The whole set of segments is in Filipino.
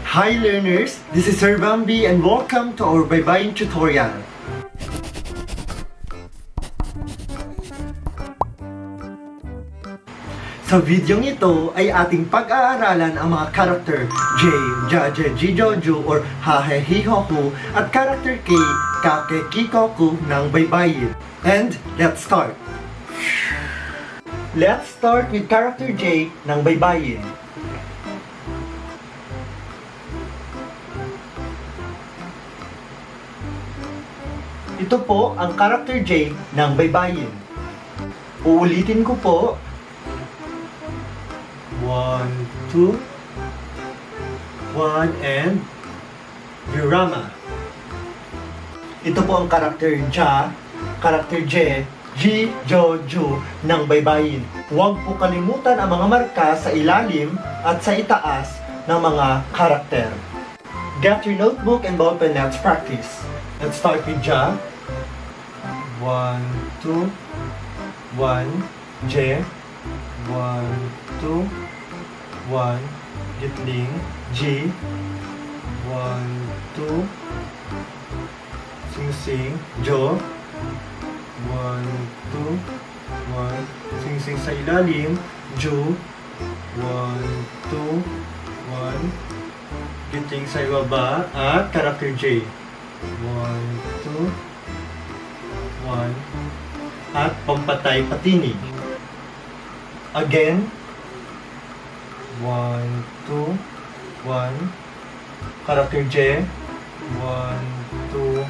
Hi learners, this is Sir Bambi and welcome to our Baybayin tutorial. Sa videong ito ay ating pag-aaralan ang mga karakter J, Jaje, Jijoju or Hahe Hihoku at karakter K, Kake Kikoku ng Baybayin. And let's start! Let's start with character J ng Baybayin. Ito po ang character J ng Baybayin. Uulitin ko po. 1, 2, 1, and Virama. Ito po ang karakter Ja, karakter J, Ji, Jo, Ju ng Baybayin. Huwag po kalimutan ang mga marka sa ilalim at sa itaas ng mga karakter. Get your notebook and ballpen, let's practice. Let's start with Ja. 1, 2, 1, J, 1, 2, 1, Gitling, G, 1, 2, Sing Sing, Jo, 1, 2, 1, Sing Sing sa ilalim, Ju, 1, 2, 1, Gitling sa ibaba, at character J, 1, 2, 1, at pampatay patinig. Again, 1, 2, 1, character J, 1, 2,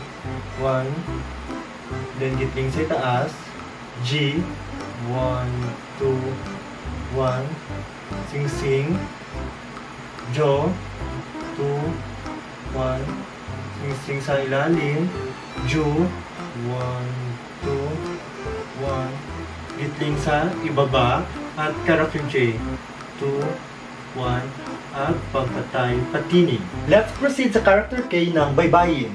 1, then gitling sa itaas, G, 1, 2, 1, Sing Sing, Jo, 2, 1, Sing Sing sa ilalim, Ju, 1, 2, 1, gitling sa ibaba, at character J, 2, 1, at pampatay patinig. Let's proceed sa character K ng Baybayin.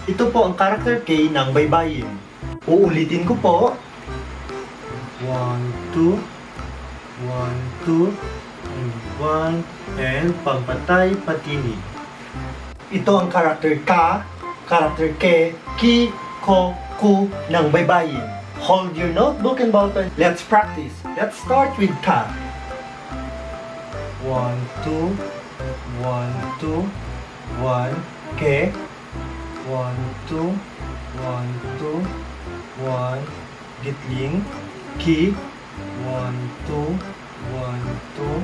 Ito po ang character K ng Baybayin. Uulitin ko po. 1, 2, 1, 2, 1, and pampatay patinig. Ito ang character K, character K, Ki, Ko, Ku ng Baybayin. Hold your notebook and ballpen. Let's practice. Let's start with K. 1, 2, 1, 2, 1, K. 1, 2, 1, 2, 1, Gitling, Ki. 1, 2, 1, 2,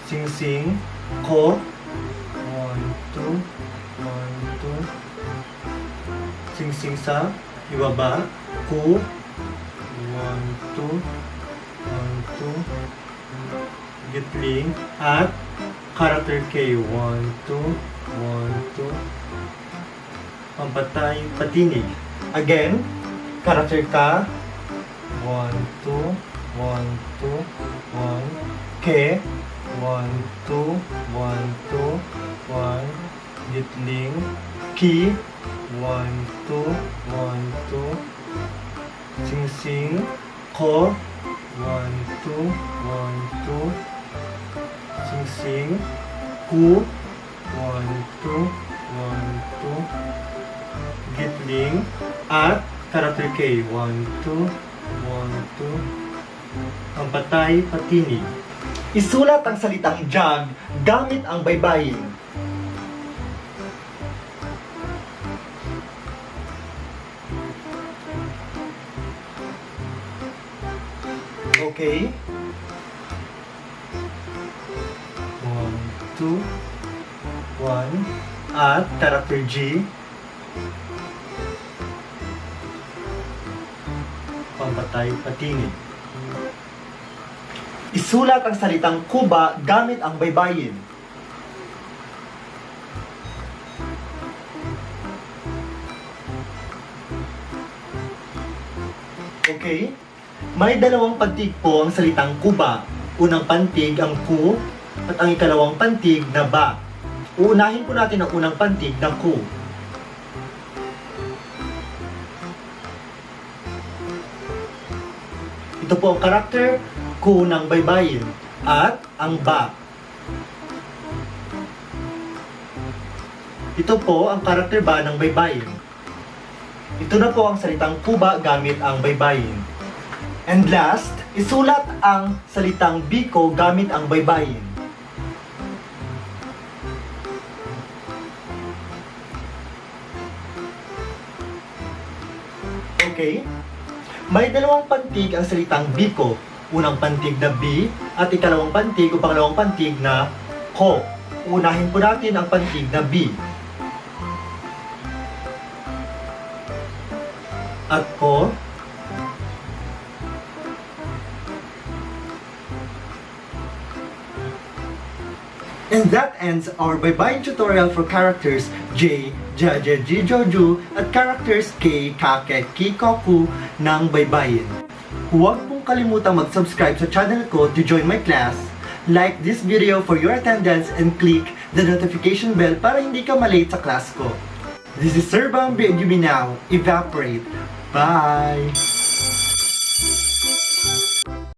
Sing Sing, Ko. 1, 2, 1, 2, Sing Sing sa ibaba, Ku. 1, 2, 1, 2, Gitling, at character K. 1, 2, 1, 2, pampatay patinig. Again, character K. 1, 2, 1, 2, 1, K. 1, 2, 1, 2, 1, Gitling, Ki. 1, 2, 1, 2, Sing Sing, Ko. 1, 2, 1, 2, Sing Sing, Ku. 1, 2, 1, 2, Gitling, at character K. 1, 2, 1, 2, pampatay patinig. Isulat ang salitang Jag gamit ang Baybayin. Okay. 1, 2, 1, at character G. Pampatay patinig. Isulat ang salitang Kuba gamit ang Baybayin. Okay? May dalawang pantig po ang salitang Kuba. Unang pantig ang Ku at ang ikalawang pantig na Ba. Uunahin po natin ang unang pantig ng Ku. Ito po ang karakter ko ng Baybayin at ang ba. Ito po ang karakter ba ng Baybayin. Ito na po ang salitang kuba gamit ang Baybayin. And last, isulat ang salitang biko gamit ang Baybayin. Okay? May dalawang pantig ang salitang biko. Unang pantig na B at ikalawang pantig o pangalawang pantig na ko. Unahin po natin ang pantig na B. At ko. And that ends our Baybayin tutorial for characters J, Jaja, Jijoju at characters K, Kake, Kikoku ng Baybayin. Huwag pong kalimutang mag-subscribe sa channel ko to join my class, like this video for your attendance, and click the notification bell para hindi ka malate sa class ko. This is Sir Bambi and you may now evaporate. Bye!